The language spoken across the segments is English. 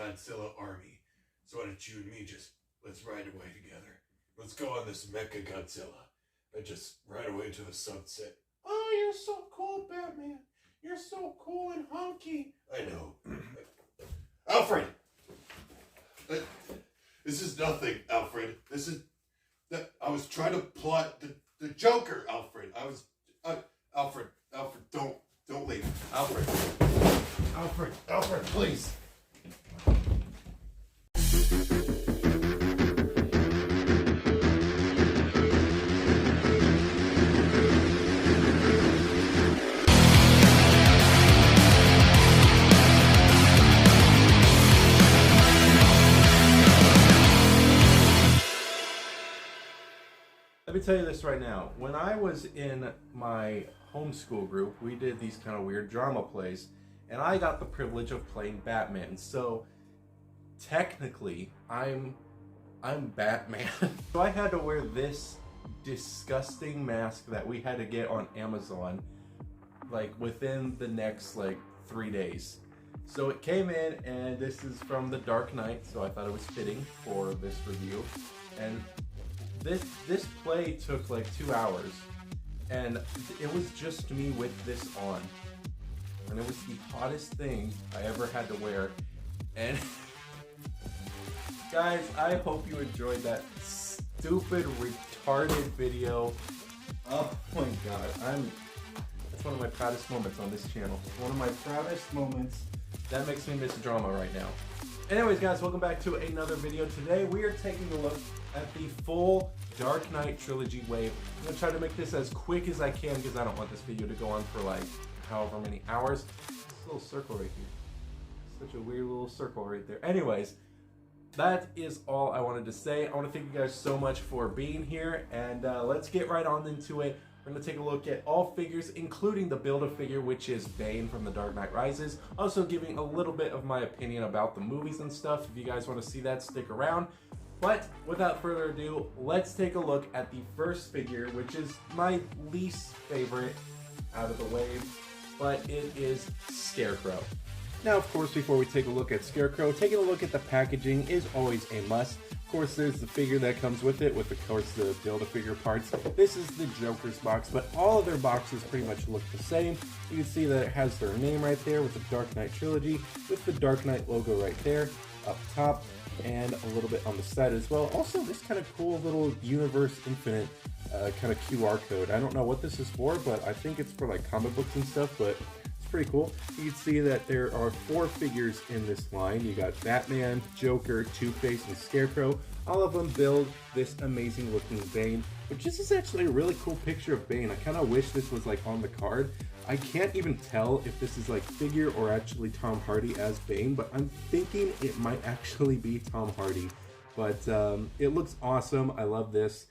Godzilla army. So why don't you and me let's ride away together. Let's go on this Mecha Godzilla and just ride away into the sunset. Oh, you're so cool, Batman. You're so cool and hunky. I know. Alfred! This is nothing, Alfred. I was trying to plot the Joker, Alfred. Alfred, don't leave. Alfred, please. Let me tell you this right now. When I was in my homeschool group, we did these kind of weird drama plays, and I got the privilege of playing Batman. So technically, I'm Batman. So I had to wear this disgusting mask that we had to get on Amazon, like within the next 3 days. So it came in, and this is from The Dark Knight, so I thought it was fitting for this review. And this play took 2 hours, and it was just me with this on, and it was the hottest thing I ever had to wear. And guys, I hope you enjoyed that stupid, retarded video. Oh my god, that's one of my proudest moments on this channel. One of my proudest moments. That makes me miss drama right now. Anyways, guys, welcome back to another video. Today we are taking a look at the full Dark Knight Trilogy wave. I'm going to try to make this as quick as I can because I don't want this video to go on for however many hours. This little circle right here. Such a weird little circle right there. Anyways, that is all I wanted to say. I want to thank you guys so much for being here, and let's get right on into it. We're going to take a look at all figures, including the Build-A-Figure, which is Bane from The Dark Knight Rises. Also giving a little bit of my opinion about the movies and stuff. If you guys want to see that, stick around. But without further ado, let's take a look at the first figure, which is my least favorite out of the wave, but it is Scarecrow. Now, of course, before we take a look at Scarecrow, taking a look at the packaging is always a must. Of course, there's the figure that comes with it, with, of course, the Build-A-Figure parts. This is the Joker's box, but all of their boxes pretty much look the same. You can see that it has their name right there with the Dark Knight Trilogy, with the Dark Knight logo right there, up top, and a little bit on the side as well. Also, this kind of cool little Universe Infinite kind of QR code. I don't know what this is for, but I think it's for comic books and stuff, but pretty cool. You can see that there are 4 figures in this line. You got Batman, Joker, Two-Face, and Scarecrow. All of them build this amazing looking Bane, which this is actually a really cool picture of Bane. I kind of wish this was on the card. I can't even tell if this is figure or actually Tom Hardy as Bane, but I'm thinking it might actually be Tom Hardy. But it looks awesome. I love this.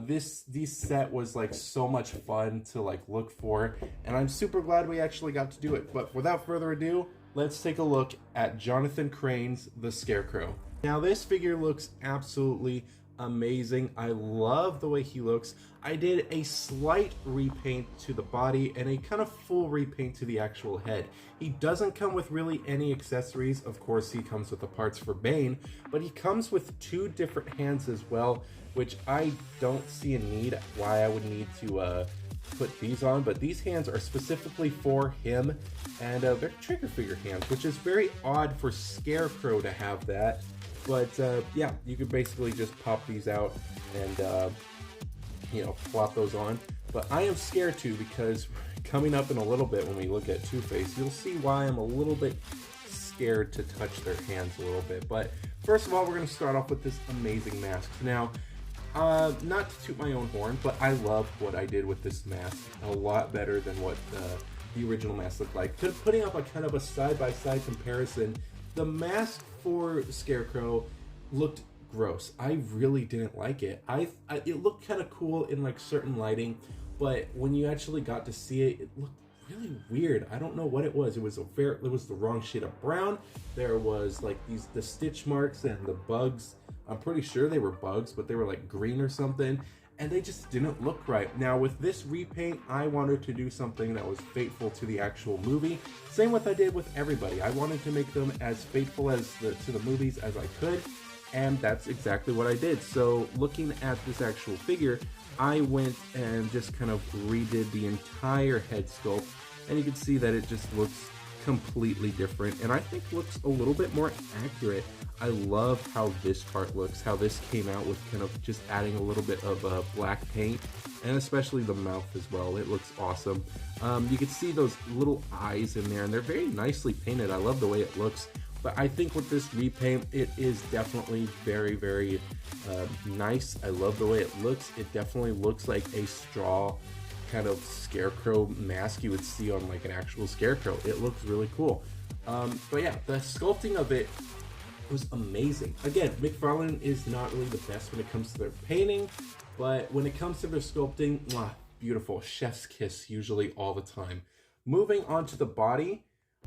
This set was so much fun to look for, and I'm super glad we actually got to do it. But without further ado, let's take a look at Jonathan Crane's The Scarecrow. Now, this figure looks absolutely amazing. I love the way he looks. I did a slight repaint to the body and a kind of full repaint to the actual head. He doesn't come with really any accessories. Of course, he comes with the parts for Bane, but he comes with 2 different hands as well, which I don't see a need why I would need to put these on, but these hands are specifically for him, and they're trigger figure hands, which is very odd for Scarecrow to have that. But yeah, you could basically just pop these out and plop those on. But I am scared too, because coming up in a little bit when we look at Two-Face, you'll see why I'm a little bit scared to touch their hands a little bit. But first of all, we're going to start off with this amazing mask. Now, not to toot my own horn, but I love what I did with this mask a lot better than what the original mask looked like. Putting up a kind of a side-by-side comparison, the mask for Scarecrow looked gross. I really didn't like it. It looked kind of cool in certain lighting, but when you actually got to see it, it looked really weird. I don't know what it was. It was the wrong shade of brown. There was the stitch marks and the bugs. I'm pretty sure they were bugs, but they were green or something. and they just didn't look right. Now with this repaint, I wanted to do something that was faithful to the actual movie. Same what I did with everybody. I wanted to make them as faithful as to the movies as I could, and that's exactly what I did. So looking at this actual figure, I went and just kind of redid the entire head sculpt, and you can see that it just looks completely different, and I think looks a little bit more accurate. I love how this part looks, how this came out with kind of just adding a little bit of black paint, and especially the mouth as well. It looks awesome. You can see those little eyes in there, and they're very nicely painted. I love the way it looks. But I think with this repaint, it is definitely very, very nice. I love the way it looks. It definitely looks like a straw kind of scarecrow mask you would see on like an actual scarecrow. It looks really cool. But yeah, the sculpting of it was amazing. Again, McFarlane is not really the best when it comes to their painting, but when it comes to their sculpting, mwah, beautiful. Chef's kiss usually all the time. Moving on to the body,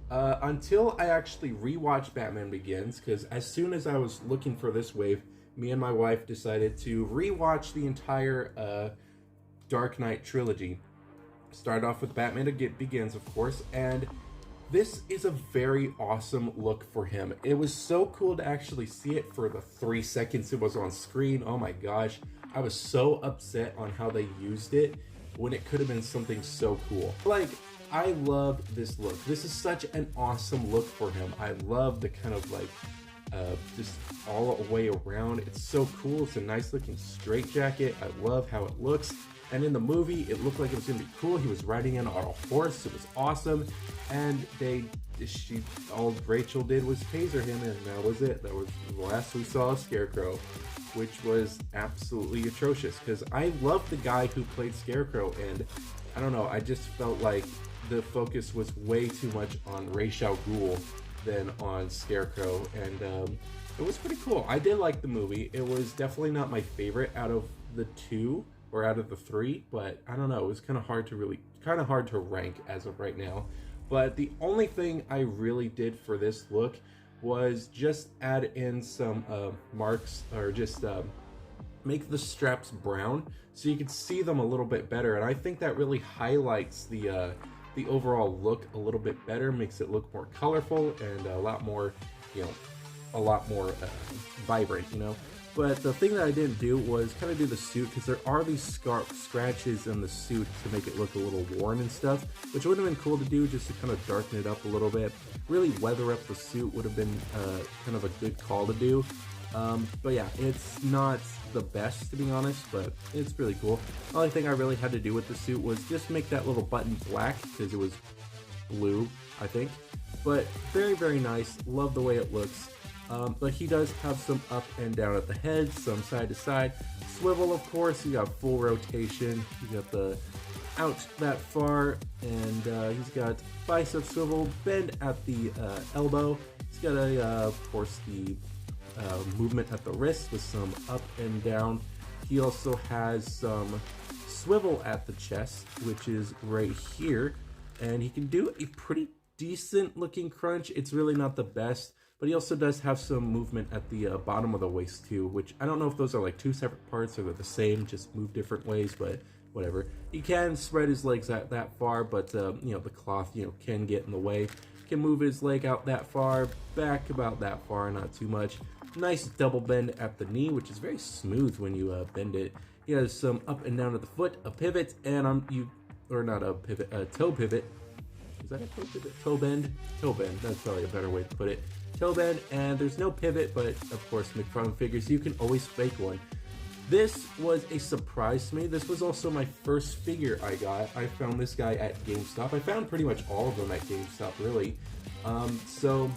until I actually rewatched Batman Begins, because as soon as I was looking for this wave, me and my wife decided to rewatch the entire Dark Knight trilogy. Started off with Batman Begins, of course, and this is a very awesome look for him. It was so cool to actually see it for the 3 seconds it was on screen. Oh my gosh, I was so upset on how they used it when it could have been something so cool. Like, I love this look. This is such an awesome look for him. I love the kind of like just all the way around. It's so cool. It's a nice looking straight jacket. I love how it looks. And in the movie, it looked like it was gonna be cool. He was riding in on a horse. It was awesome. And all Rachel did was taser him, and that was it. That was the last we saw of Scarecrow, which was absolutely atrocious. Because I love the guy who played Scarecrow, and I don't know. I just felt like the focus was way too much on Ra's al Ghul than on Scarecrow, and it was pretty cool. I did like the movie. It was definitely not my favorite out of the two or out of the three, but I don't know. It was kind of hard to rank as of right now. But the only thing I really did for this look was just add in some marks, or just make the straps brown so you can see them a little bit better. And I think that really highlights the overall look a little bit better, makes it look more colorful and a lot more, vibrant, But the thing that I didn't do was kind of do the suit, because there are these scratches in the suit to make it look a little worn and stuff, which would have been cool to do just to kind of darken it up a little bit. Really weather up the suit would have been kind of a good call to do. But yeah, it's not the best, to be honest, but it's really cool. The only thing I really had to do with the suit was just make that little button black, because it was blue, I think. But very, very nice. Love the way it looks. But he does have some up and down at the head, some side to side. Swivel, of course, you got full rotation. You got the out that far, and he's got bicep swivel, bend at the elbow. He's got of course, the movement at the wrist with some up and down. He also has some swivel at the chest, which is right here, and he can do a pretty decent looking crunch. It's really not the best, but he also does have some movement at the bottom of the waist too, which I don't know if those are like two separate parts or they're the same, just move different ways, but whatever. He can spread his legs out that far, but the cloth can get in the way. Can move his leg out that far, back about that far, not too much. Nice double bend at the knee, which is very smooth when you bend it. He has some up and down at the foot, a pivot, and a toe pivot. Is that a toe pivot? Toe bend? Toe bend, that's probably a better way to put it. Toe bend, and there's no pivot, but of course McFarlane figures, you can always fake one. This was a surprise to me. This was also my first figure I got. I found this guy at GameStop. I found pretty much all of them at GameStop, really. So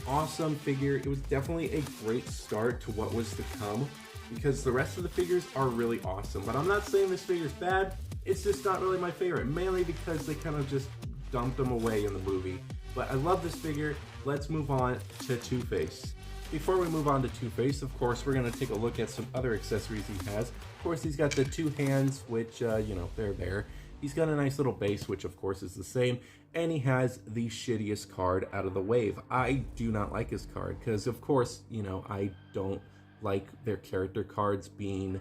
awesome figure. It was definitely a great start to what was to come, because the rest of the figures are really awesome. But I'm not saying this figure's bad. It's just not really my favorite, mainly because they kind of just dumped them away in the movie. But I love this figure. Let's move on to Two-Face. Before we move on to Two-Face, of course, we're going to take a look at some other accessories he has. Of course, he's got the two hands, which, they're there. He's got a nice little base, which, of course, is the same. And he has the shittiest card out of the wave. I do not like his card, because, of course, I don't like their character cards being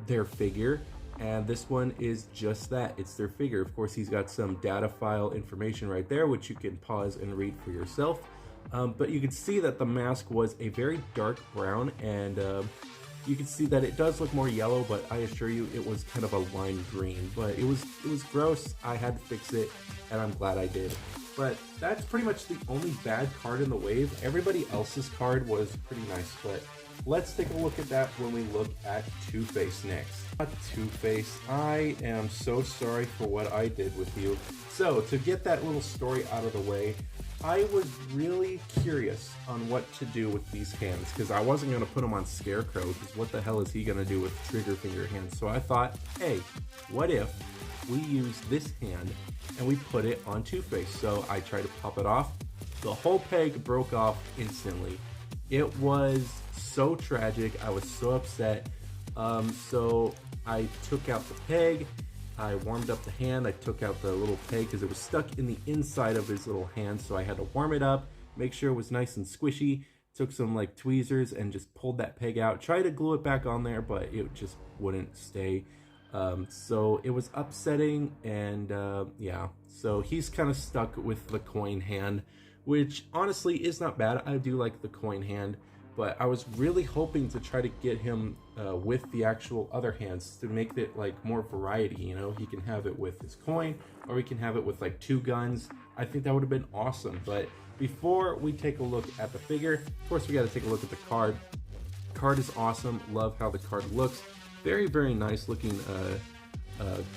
their figure, and this one is just that. It's their figure. Of course, he's got some data file information right there, which you can pause and read for yourself. But you can see that the mask was a very dark brown, and you can see that it does look more yellow, but I assure you it was kind of a lime green. But it was gross. I had to fix it, and I'm glad I did. But that's pretty much the only bad card in the wave. Everybody else's card was pretty nice, but let's take a look at that when we look at Two-Face next. Two-Face, I am so sorry for what I did with you. So to get that little story out of the way, I was really curious on what to do with these hands, because I wasn't going to put them on Scarecrow, because what the hell is he going to do with trigger finger hands? So I thought, hey, what if we use this hand and we put it on Two-Face? So I tried to pop it off. The whole peg broke off instantly. It was so tragic. I was so upset. So I took out the peg. I warmed up the hand. I took out the little peg because it was stuck in the inside of his little hand. So I had to warm it up, make sure it was nice and squishy. Took some like tweezers and just pulled that peg out. Tried to glue it back on there, but it just wouldn't stay. So it was upsetting, and yeah. So he's kind of stuck with the coin hand, which honestly is not bad. I do like the coin hand, but I was really hoping to try to get him with the actual other hands to make it like more variety, you know? He can have it with his coin, or he can have it with like 2 guns. I think that would have been awesome. But before we take a look at the figure, of course we got to take a look at the card. Card is awesome. Love how the card looks. Very, very nice looking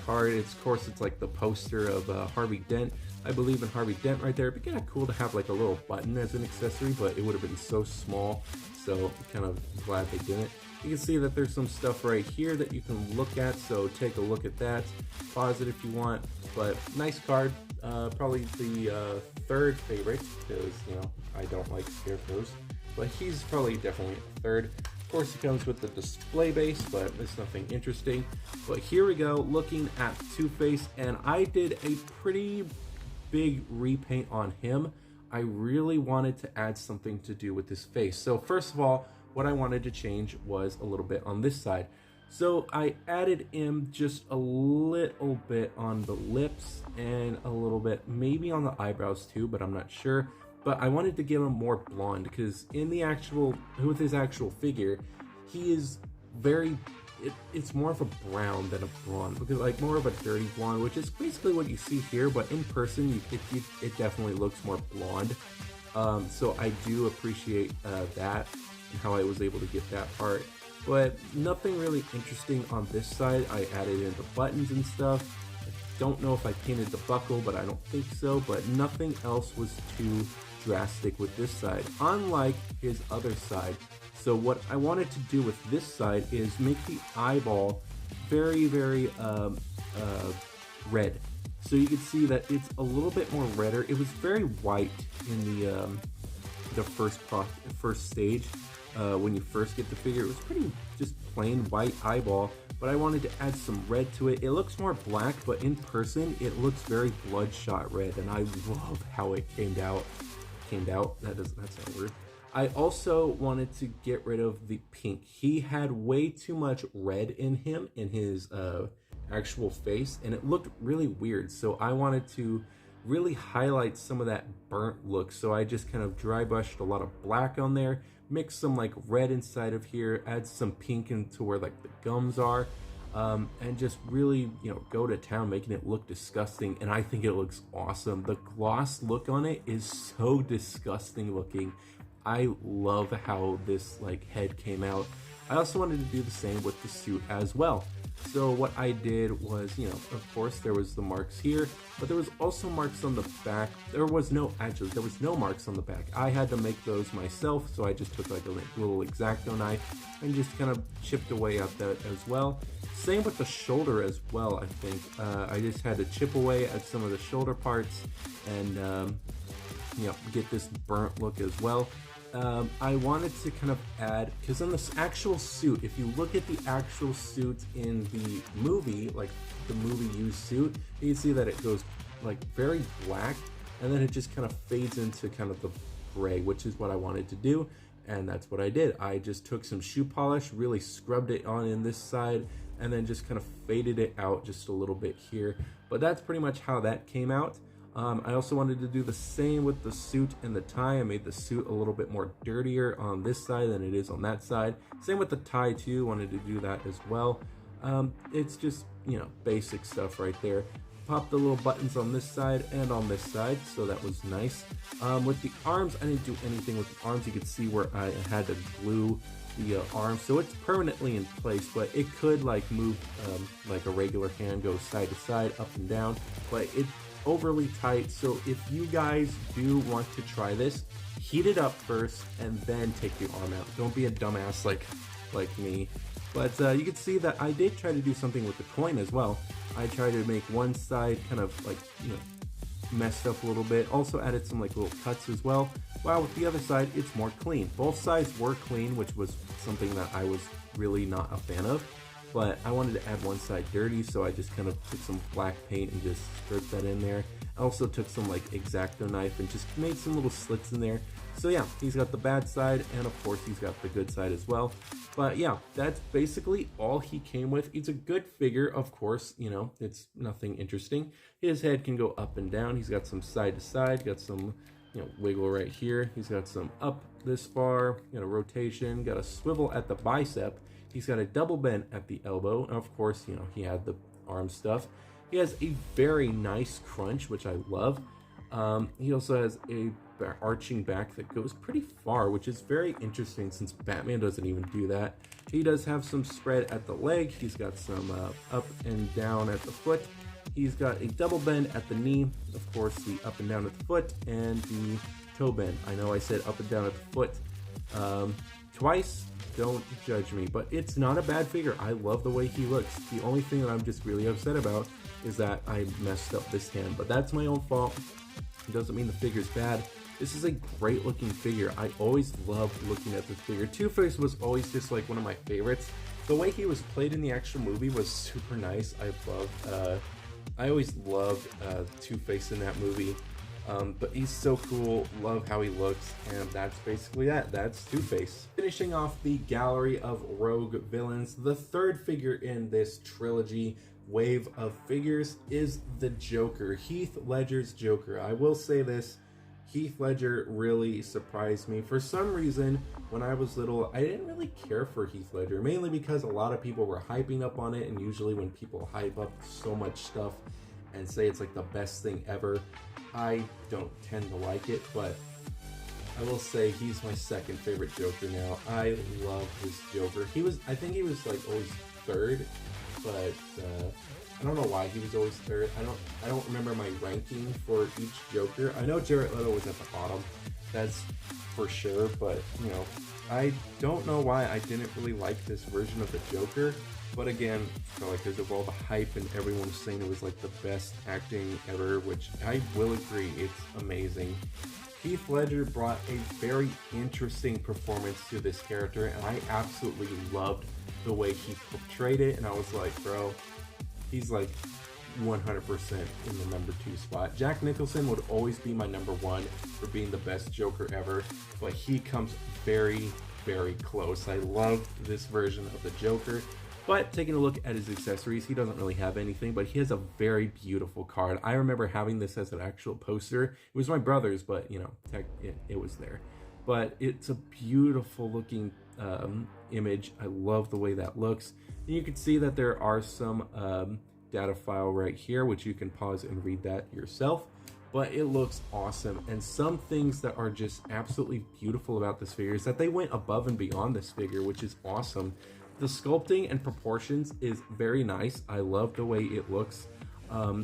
card. Of course, it's like the poster of Harvey Dent. I believe in Harvey Dent right there. It'd be kind of cool to have like a little button as an accessory, but it would have been so small. So kind of glad they didn't. You can see that there's some stuff right here that you can look at. So take a look at that. Pause it if you want. But nice card. Probably the 3rd favorite, because you know I don't like Scarecrows, but he's probably definitely a 3rd. Of course, he comes with the display base, but it's nothing interesting. But here we go, looking at Two-Face, and I did a pretty big repaint on him. I really wanted to add something to do with his face. So first of all, what I wanted to change was a little bit on this side. So I added in just a little bit on the lips and a little bit maybe on the eyebrows too, but I'm not sure. But I wanted to give him more blonde, because in the actual, with his actual figure, he is very, it's more of a brown than a blonde, because like more of a dirty blonde, which is basically what you see here, but in person, it definitely looks more blonde. So I do appreciate that and how I was able to get that part. But nothing really interesting on this side. I added in the buttons and stuff. I don't know if I painted the buckle, but I don't think so. But nothing else was too drastic with this side, unlike his other side. So what I wanted to do with this side is make the eyeball very, very red. So you can see that it's a little bit more redder. It was very white in the first stage. When you first get the figure, it was pretty just plain white eyeball, but I wanted to add some red to it. It looks more black, but in person it looks very bloodshot red, and I love how it came out. That's not a word. I also wanted to get rid of the pink. He had way too much red in him, in his actual face, and it looked really weird. So I wanted to really highlight some of that burnt look. So I just kind of dry brushed a lot of black on there, mix some like red inside of here, add some pink into where like the gums are, and just really, you know, go to town making it look disgusting. And I think it looks awesome. The gloss look on it is so disgusting looking. I love how this like head came out. I also wanted to do the same with the suit as well. So what I did was, you know, of course there was the marks here, but there was also marks on the back. There was no marks on the back. I had to make those myself, so I just took like a little X-Acto knife and just kind of chipped away at that as well. Same with the shoulder as well, I think. I just had to chip away at some of the shoulder parts and, you know, get this burnt look as well. I wanted to kind of add, because in this actual suit, if you look at the actual suit in the movie, like the movie used suit, you can see that it goes like very black, and then it just kind of fades into kind of the gray, which is what I wanted to do, and that's what I did. I just took some shoe polish, really scrubbed it on in this side, and then just kind of faded it out just a little bit here. But that's pretty much how that came out. I also wanted to do the same with the suit and the tie. I made the suit a little bit more dirtier on this side than it is on that side. Same with the tie too, wanted to do that as well. It's just, you know, basic stuff right there. Pop the little buttons on this side and on this side, so that was nice. With the arms, I didn't do anything with the arms. You could see where I had to glue the arm, so it's permanently in place, but it could like move like a regular hand, go side to side, up and down, but it's overly tight. So if you guys do want to try this, heat it up first and then take the arm out. Don't be a dumbass like me. But you can see that I did try to do something with the coin as well. I tried to make one side kind of like, you know, messed up a little bit. Also added some like little cuts as well. While with the other side, it's more clean. Both sides were clean, which was something that I was really not a fan of. But I wanted to add one side dirty, so I just kind of took some black paint and just script that in there. I also took some like X-Acto knife and just made some little slits in there. So yeah, he's got the bad side, and of course he's got the good side as well. But yeah, that's basically all he came with. It's a good figure, of course, you know, it's nothing interesting. His head can go up and down. He's got some side to side, got some, you know, wiggle right here. He's got some up this far, got a rotation, got a swivel at the bicep. He's got a double bend at the elbow, and of course, you know, he had the arm stuff. He has a very nice crunch, which I love. He also has a arching back that goes pretty far, which is very interesting since Batman doesn't even do that. He does have some spread at the leg. He's got some up and down at the foot. He's got a double bend at the knee, of course, the up and down at the foot, and the toe bend. I know I said up and down at the foot twice. Don't judge me, but it's not a bad figure. I love the way he looks. The only thing that I'm just really upset about is that I messed up this hand, but that's my own fault. It doesn't mean the figure's bad. This is a great looking figure. I always loved looking at this figure. Two-Face was always just like one of my favorites. The way he was played in the actual movie was super nice. I always loved Two-Face in that movie. But he's so cool, love how he looks, and that's basically that. That's Two-Face. Finishing off the gallery of rogue villains, the third figure in this trilogy wave of figures is the Joker, Heath Ledger's Joker. I will say this, Heath Ledger really surprised me. For some reason, when I was little, I didn't really care for Heath Ledger, mainly because a lot of people were hyping up on it, and usually when people hype up so much stuff and say it's like the best thing ever, I don't tend to like it, but I will say he's my second favorite Joker now. I love this Joker. I think he was like always third, but I don't know why he was always third. I don't remember my ranking for each Joker. I know Jared Leto was at the bottom, that's for sure, but you know, I don't know why I didn't really like this version of the Joker. But again, like because of all the hype and everyone was saying it was like the best acting ever, which I will agree, it's amazing. Heath Ledger brought a very interesting performance to this character, and I absolutely loved the way he portrayed it, and I was like, bro, he's like 100% in the number 2 spot. Jack Nicholson would always be my number 1 for being the best Joker ever, but he comes very, very close. I love this version of the Joker. But taking a look at his accessories, he doesn't really have anything, but he has a very beautiful card. I remember having this as an actual poster. It was my brother's, but you know, it was there. But it's a beautiful looking image. I love the way that looks. And you can see that there are some data file right here, which you can pause and read that yourself. But it looks awesome. And some things that are just absolutely beautiful about this figure is that they went above and beyond this figure, which is awesome. The sculpting and proportions is very nice. I love the way it looks.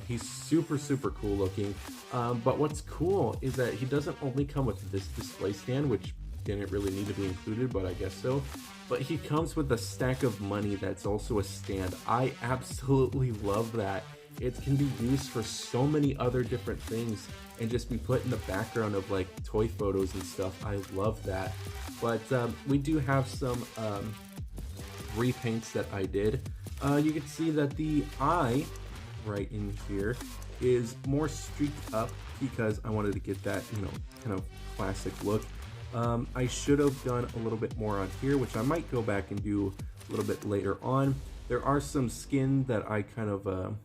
He's super, super cool looking. But what's cool is that he doesn't only come with this display stand, which didn't really need to be included, but I guess so. But he comes with a stack of money that's also a stand. I absolutely love that. It can be used for so many other different things and just be put in the background of like toy photos and stuff. I love that. But we do have some repaints that I did. You can see that the eye right in here is more streaked up because I wanted to get that, you know, kind of classic look. I should have done a little bit more on here, which I might go back and do a little bit later on. There are some skin that I kind of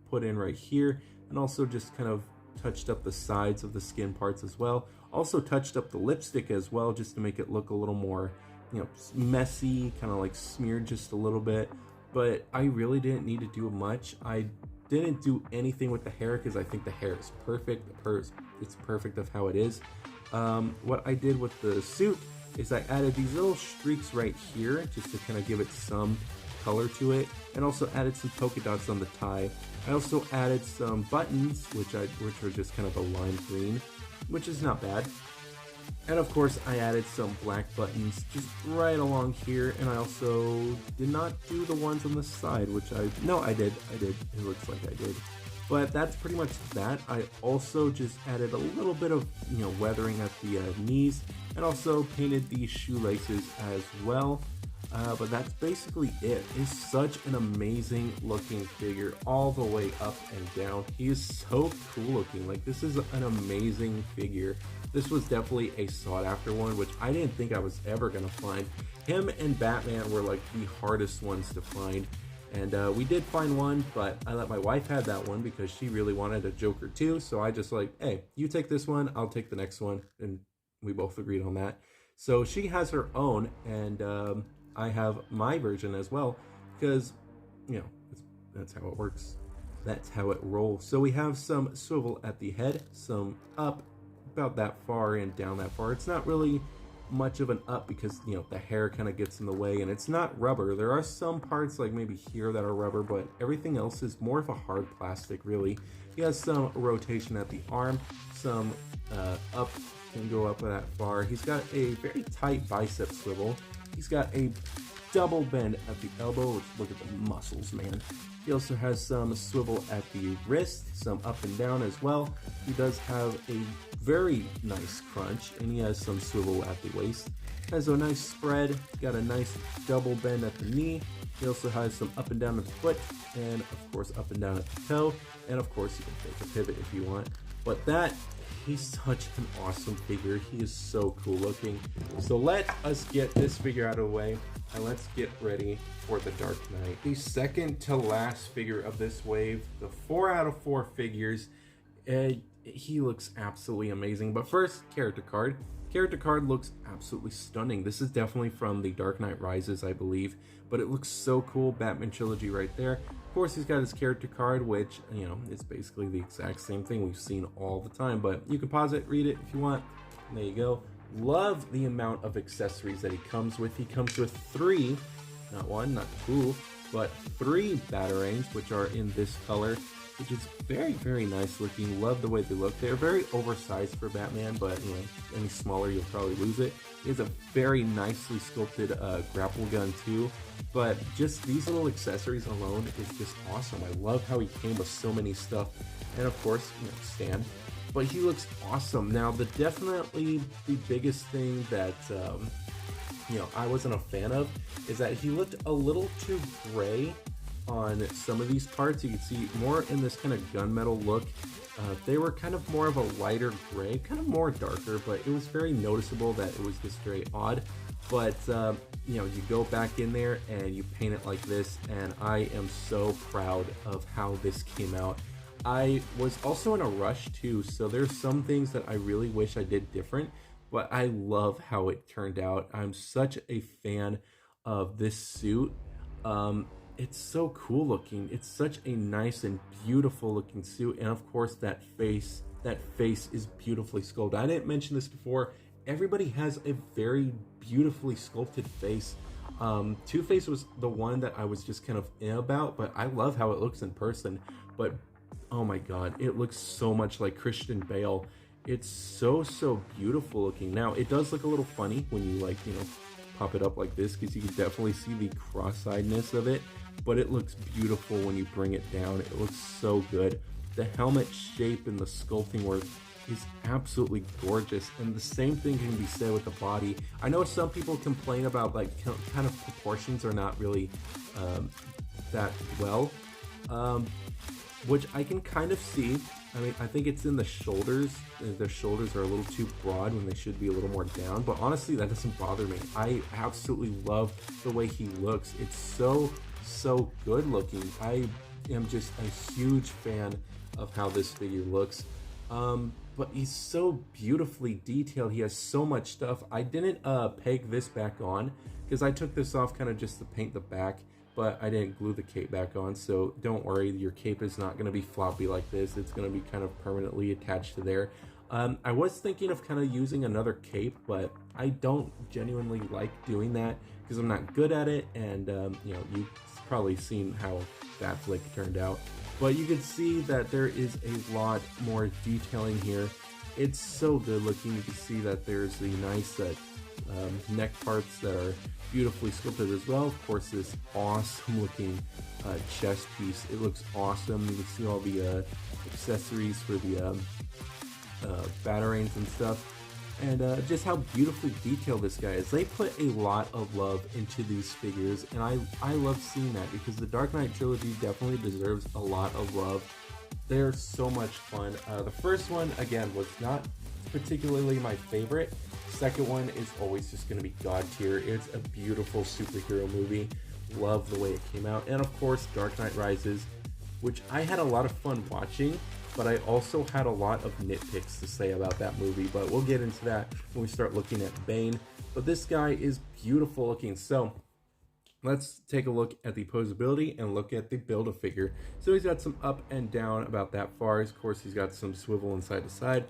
put in right here, and also just kind of touched up the sides of the skin parts as well. Also touched up the lipstick as well, just to make it look a little more, you know, messy, kind of like smeared just a little bit. But I really didn't need to do much. I didn't do anything with the hair because I think the hair is perfect. It's perfect of how it is. What I did with the suit is I added these little streaks right here just to kind of give it some color to it, and also added some polka dots on the tie. I also added some buttons, which were just kind of a lime green, which is not bad. And of course, I added some black buttons just right along here, and I also did not do the ones on the side, which I did. It looks like I did. But that's pretty much that. I also just added a little bit of, you know, weathering at the knees, and also painted these shoelaces as well. But that's basically it. It's such an amazing looking figure all the way up and down. He is so cool looking. Like, this is an amazing figure. This was definitely a sought after one, which I didn't think I was ever gonna find. Him and Batman were like the hardest ones to find. And we did find one, but I let my wife have that one because she really wanted a Joker too. So I just like, hey, you take this one, I'll take the next one. And we both agreed on that. So she has her own, and I have my version as well, because, you know, that's how it works. That's how it rolls. So we have some swivel at the head, some up about that far and down that far. It's not really much of an up because, you know, the hair kind of gets in the way, and it's not rubber. There are some parts like maybe here that are rubber, but everything else is more of a hard plastic, really. He has some rotation at the arm, some up, can go up that far. He's got a very tight bicep swivel. He's got a double bend at the elbow. Look at the muscles, man. He also has some swivel at the wrist, some up and down as well. He does have a very nice crunch, and he has some swivel at the waist. Has a nice spread, got a nice double bend at the knee. He also has some up and down at the foot, and of course up and down at the toe. And of course you can take a pivot if you want. But he's such an awesome figure. He is so cool looking. So let us get this figure out of the way, and let's get ready for the Dark Knight. The second to last figure of this wave, the 4 out of 4 figures. He looks absolutely amazing. But first, character card. Character card looks absolutely stunning. This is definitely from the Dark Knight Rises, I believe, but it looks so cool. Batman Trilogy right there. Of course, he's got his character card, which, you know, it's basically the exact same thing we've seen all the time, but you can pause it, read it if you want. And there you go. Love the amount of accessories that he comes with. He comes with 3, not 1, not 2, but 3 batarangs, which are in this color, which is very, very nice looking. Love the way they look. They're very oversized for Batman, but, you know, any smaller you'll probably lose it. He has a very nicely sculpted grapple gun too, but just these little accessories alone is just awesome. I love how he came with so many stuff, and of course, you know, Stan. But he looks awesome. Now, definitely the biggest thing that you know, I wasn't a fan of is that he looked a little too gray on some of these parts. You can see more in this kind of gunmetal look. They were kind of more of a lighter gray, kind of more darker, but it was very noticeable that it was just very odd. But you know, you go back in there and you paint it like this, and I am so proud of how this came out. I was also in a rush too, so there's some things that I really wish I did different, but I love how it turned out. I'm such a fan of this suit. It's so cool looking. It's such a nice and beautiful looking suit, and of course that face is beautifully sculpted. I didn't mention this before. Everybody has a very beautifully sculpted face. Two-Face was the one that I was just kind of about, but I love how it looks in person. But oh my god, it looks so much like Christian Bale. It's so beautiful looking. Now, it does look a little funny when you, like, you know, pop it up like this, because you can definitely see the cross-eyedness of it, but it looks beautiful when you bring it down. It looks so good. The helmet shape and the sculpting work is absolutely gorgeous, and the same thing can be said with the body. I know some people complain about, like, kind of proportions are not really that well. which I can kind of see. I mean, I think it's in the shoulders. Their shoulders are a little too broad when they should be a little more down, but honestly, that doesn't bother me. I absolutely love the way he looks. It's so good looking. I am just a huge fan of how this figure looks. But he's so beautifully detailed. He has so much stuff. I didn't peg this back on because I took this off kind of just to paint the back, but I didn't glue the cape back on, so don't worry, your cape is not going to be floppy like this. It's going to be kind of permanently attached to there. I was thinking of kind of using another cape, but I don't genuinely like doing that because I'm not good at it, and you know, you've probably seen how that flick turned out. But you can see that there is a lot more detailing here. It's so good looking. You can see that there's the nice neck parts that are beautifully sculpted as well. Of course, this awesome looking chest piece. It looks awesome. You can see all the accessories for the batarangs and stuff. And just how beautifully detailed this guy is. They put a lot of love into these figures, and I love seeing that because the Dark Knight Trilogy definitely deserves a lot of love. They're so much fun. The first one, again, was not particularly my favorite. Second one is always just going to be God tier. It's a beautiful superhero movie. Love the way it came out. And of course, Dark Knight Rises, which I had a lot of fun watching, but I also had a lot of nitpicks to say about that movie, but we'll get into that when we start looking at Bane. But this guy is beautiful looking, so let's take a look at the posability and look at the Build-A-Figure. So he's got some up and down about that far. Of course, he's got some swivel and side to side.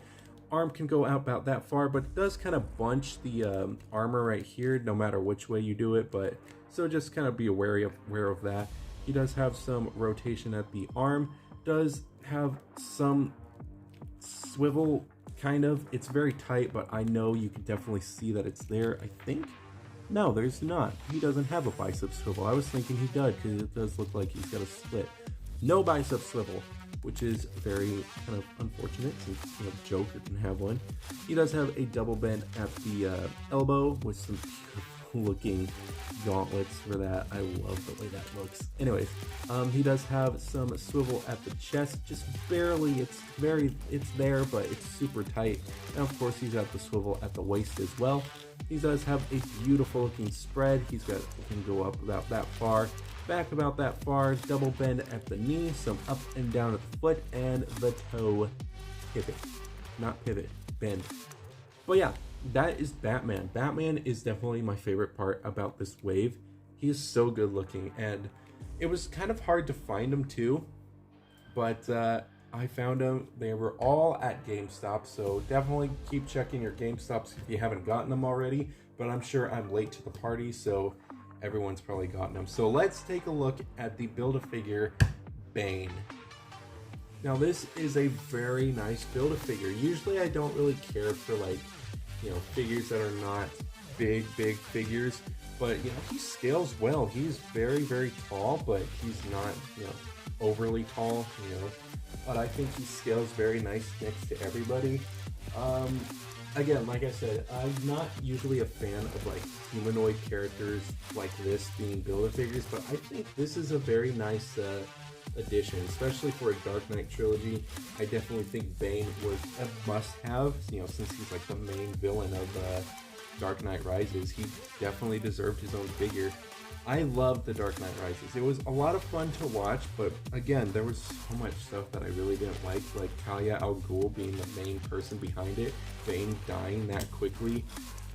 Arm can go out about that far, but it does kind of bunch the armor right here, no matter which way you do it, but so just kind of be aware of that. He does have some rotation at the arm, does have some swivel, kind of. It's very tight, but I know you can definitely see that it's there. I think no, there's not. He doesn't have a bicep swivel. I was thinking he does because it does look like he's got a split. No bicep swivel, which is very kind of unfortunate since, you know, Joker can have one. He does have a double bend at the elbow with some beautiful looking gauntlets for that. I love the way that looks. Anyways, he does have some swivel at the chest, just barely. It's there, but it's super tight. And of course, he's got the swivel at the waist as well. He does have a beautiful looking spread. He can go up about that far, back about that far, double bend at the knee, some up and down at the foot, and the toe pivot. Not pivot, bend. But yeah, that is Batman. Batman is definitely my favorite part about this wave. He is so good looking, and it was kind of hard to find him too, but I found them. They were all at GameStop, so definitely keep checking your GameStops if you haven't gotten them already, but I'm sure I'm late to the party, so everyone's probably gotten them. So let's take a look at the Build-A-Figure Bane. Now this is a very nice Build-A-Figure. Usually I don't really care for, like, you know, figures that are not big figures, but you know, he scales well. He's very tall, but he's not, you know, overly tall, you know, but I think he scales very nice next to everybody. Again, like I said, I'm not usually a fan of like humanoid characters like this being Build-A-Figures, but I think this is a very nice addition, especially for a Dark Knight trilogy. I definitely think Bane was a must-have, you know, since he's like the main villain of Dark Knight Rises. He definitely deserved his own figure. I love the Dark Knight Rises. It was a lot of fun to watch, but again, there was so much stuff that I really didn't like Talia al Ghul being the main person behind it, Bane dying that quickly.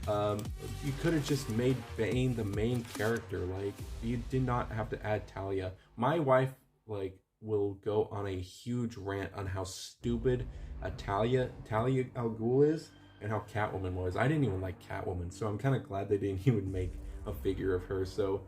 You could have just made Bane the main character. Like, you did not have to add Talia. My wife, like, will go on a huge rant on how stupid Talia al Ghul is and how Catwoman was. I didn't even like Catwoman, so I'm kind of glad they didn't even make a figure of her, so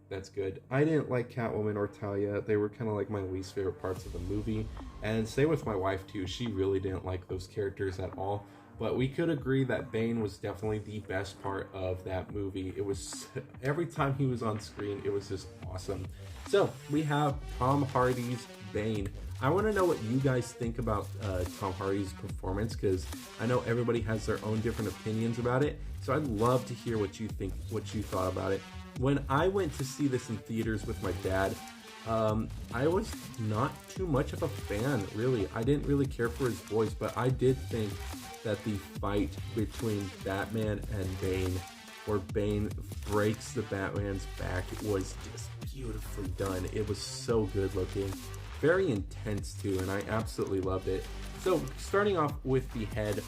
that's good. I didn't like Catwoman or Talia. They were kind of like my least favorite parts of the movie, and same with my wife too. She really didn't like those characters at all, but we could agree that Bane was definitely the best part of that movie. It was, every time he was on screen, it was just awesome. So we have Tom Hardy's Bane. I want to know what you guys think about Tom Hardy's performance, because I know everybody has their own different opinions about it. So I'd love to hear what you think, what you thought about it. When I went to see this in theaters with my dad, I was not too much of a fan, really. I didn't really care for his voice, but I did think that the fight between Batman and Bane, where Bane breaks the Batman's back, was just beautifully done. It was so good looking, very intense too, and I absolutely loved it. So starting off with the head,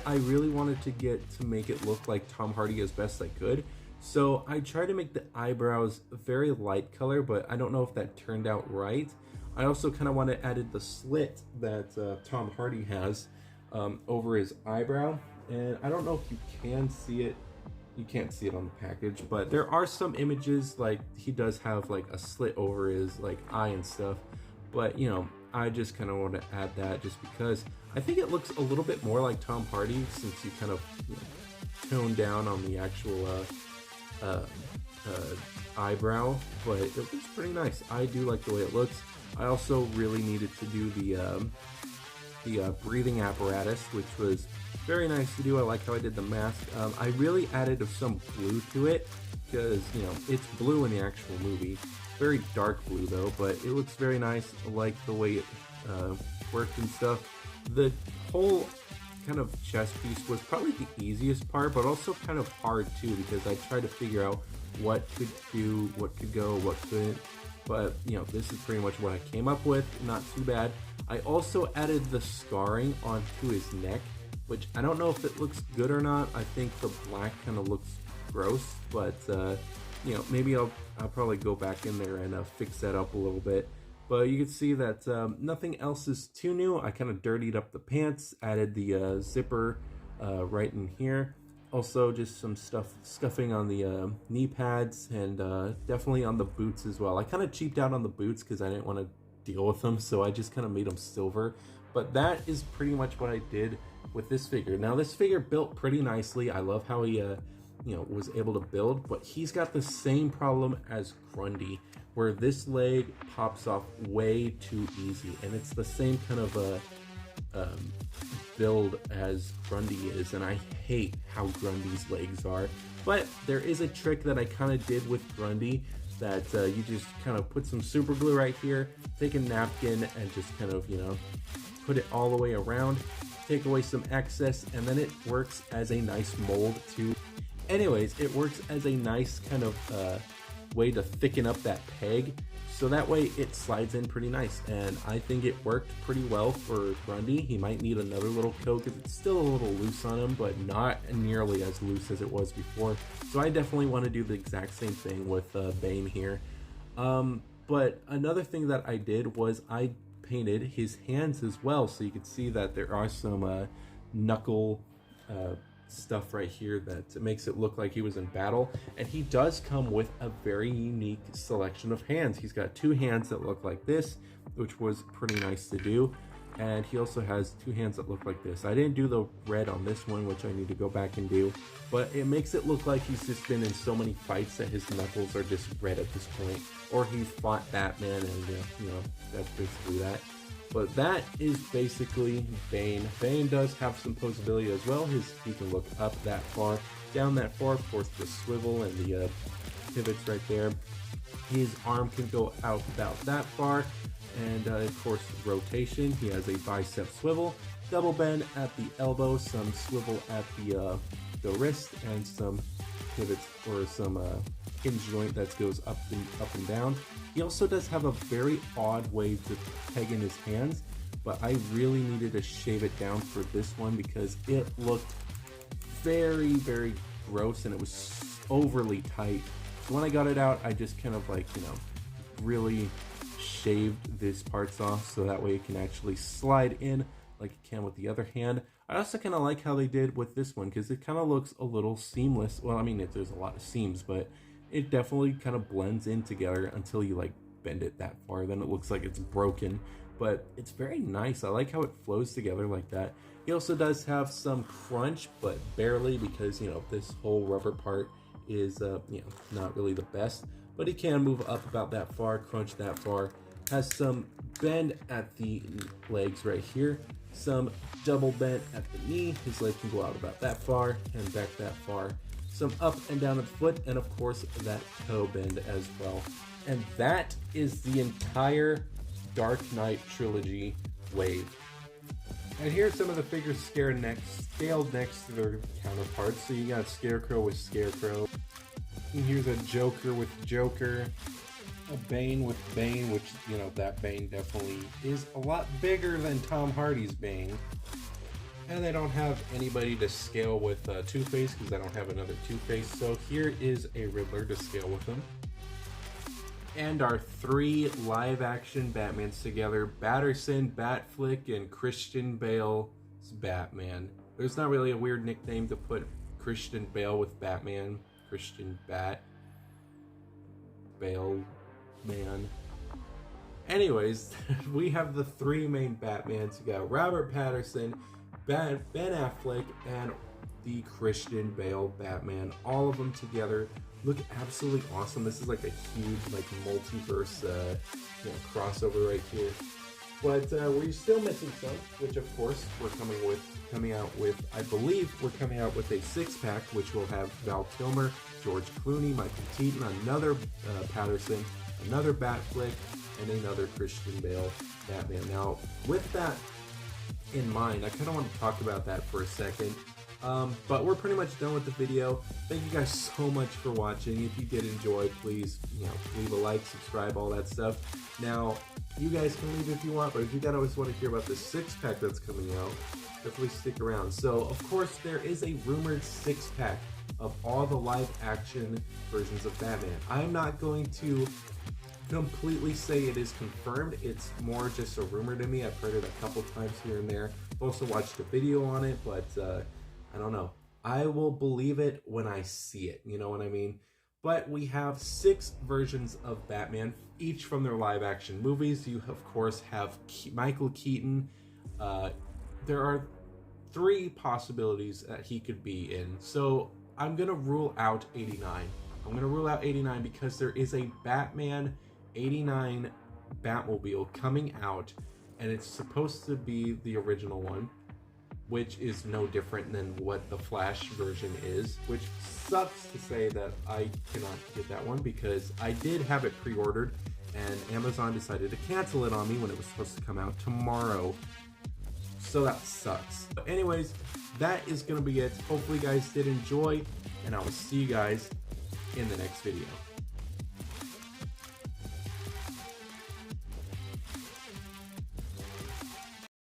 I really wanted to get to make it look like Tom Hardy as best I could. So I tried to make the eyebrows very light color, but I don't know if that turned out right. I also kind of want to added the slit that Tom Hardy has over his eyebrow, and I don't know if you can see it. You can't see it on the package, but there are some images like he does have like a slit over his like eye and stuff. But you know, I just kind of want to add that just because I think it looks a little bit more like Tom Hardy since you kind of, you know, tone down on the actual eyebrow, but it looks pretty nice. I do like the way it looks. I also really needed to do the breathing apparatus, which was very nice to do. I like how I did the mask. I really added some blue to it because, you know, it's blue in the actual movie. Very dark blue though, but it looks very nice. I like the way it worked and stuff. The whole kind of chest piece was probably the easiest part, but also kind of hard too, because I tried to figure out what could do, what could go, what couldn't. But you know, this is pretty much what I came up with. Not too bad. I also added the scarring onto his neck, which I don't know if it looks good or not. I think the black kind of looks gross, but you know, maybe I'll probably go back in there and fix that up a little bit. But you can see that nothing else is too new. I kind of dirtied up the pants, added the zipper right in here. Also just some scuffing on the knee pads, and definitely on the boots as well. I kind of cheaped out on the boots because I didn't want to deal with them, so I just kind of made them silver. But that is pretty much what I did with this figure. Now this figure built pretty nicely. I love how he you know, was able to build, but he's got the same problem as Grundy, where this leg pops off way too easy, and it's the same kind of build as Grundy is, and I hate how Grundy's legs are. But there is a trick that I kind of did with Grundy that you just kind of put some super glue right here, take a napkin and just kind of, you know, put it all the way around, take away some excess, and then it works as a nice mold too. Anyways, it works as a nice kind of way to thicken up that peg, so that way it slides in pretty nice, and I think it worked pretty well for Grundy. He might need another little coat because it's still a little loose on him, but not nearly as loose as it was before. So I definitely want to do the exact same thing with Bane here. But another thing that I did was I painted his hands as well, so you can see that there are some knuckle stuff right here that makes it look like he was in battle. And he does come with a very unique selection of hands. He's got two hands that look like this, which was pretty nice to do, and he also has two hands that look like this. I didn't do the red on this one, which I need to go back and do, but it makes it look like he's just been in so many fights that his knuckles are just red at this point, or he's fought Batman, and you know, that's basically that. But that is basically Bane. Bane does have some posability as well. He can look up that far, down that far. Of course, the swivel and the pivots right there. His arm can go out about that far, and of course, rotation. He has a bicep swivel, double bend at the elbow, some swivel at the wrist, and some pivots or some hinge joint that goes up and down. He also does have a very odd way to peg in his hands, but I really needed to shave it down for this one because it looked very, very gross and it was overly tight. So when I got it out, I just kind of like, you know, really shaved these parts off so that way it can actually slide in like it can with the other hand. I also kind of like how they did with this one because it kind of looks a little seamless. Well, I mean, there's a lot of seams, but it definitely kind of blends in together until you like bend it that far. Then it looks like it's broken, but it's very nice. I like how it flows together like that. He also does have some crunch, but barely, because, you know, this whole rubber part is, you know, not really the best, but he can move up about that far, crunch that far. Has some bend at the legs right here, some double bend at the knee. His leg can go out about that far and back that far. Some up and down at the foot, and of course that toe bend as well. And that is the entire Dark Knight trilogy wave. And here's some of the figures scaled next to their counterparts. So you got Scarecrow with Scarecrow. And here's a Joker with Joker. A Bane with Bane, which, you know, that Bane definitely is a lot bigger than Tom Hardy's Bane. And they don't have anybody to scale with Two-Face because I don't have another Two-Face. So here is a Riddler to scale with him. And our 3 live-action Batmans together, Batterson, Batflick, and Christian Bale's Batman. There's not really a weird nickname to put Christian Bale with Batman. Christian Bale Man. Anyways, we have the 3 main Batmans. You got Robert Pattinson, Ben Affleck, and the Christian Bale Batman. All of them together look absolutely awesome. This is like a huge multiverse crossover right here. But we're still missing some, which of course we're coming out with. I believe we're coming out with a 6-pack, which will have Val Kilmer, George Clooney, Michael Keaton, another Patterson, another Batflick, and another Christian Bale Batman. Now, with that in mind, I kind of want to talk about that for a second. But we're pretty much done with the video. Thank you guys so much for watching. If you did enjoy, please, leave a like, subscribe, all that stuff. Now, you guys can leave if you want, but if you guys always want to hear about the 6-pack that's coming out, definitely stick around. So, of course, there is a rumored 6-pack of all the live-action versions of Batman. I'm not going to completely say it is confirmed. It's more just a rumor to me. I've heard it a couple times here and there. I've also watched a video on it, but I don't know. I will believe it when I see it. You know what I mean? But we have 6 versions of Batman, each from their live-action movies. You, of course, have Michael Keaton. There are 3 possibilities that he could be in. So I'm going to rule out 89. I'm going to rule out 89 because there is a Batman 89 Batmobile coming out, and it's supposed to be the original one, which is no different than what the Flash version is, which sucks to say that I cannot get that one because I did have it pre-ordered and Amazon decided to cancel it on me when it was supposed to come out tomorrow. So that sucks. But anyways, that is going to be it. Hopefully you guys did enjoy, and I will see you guys in the next video.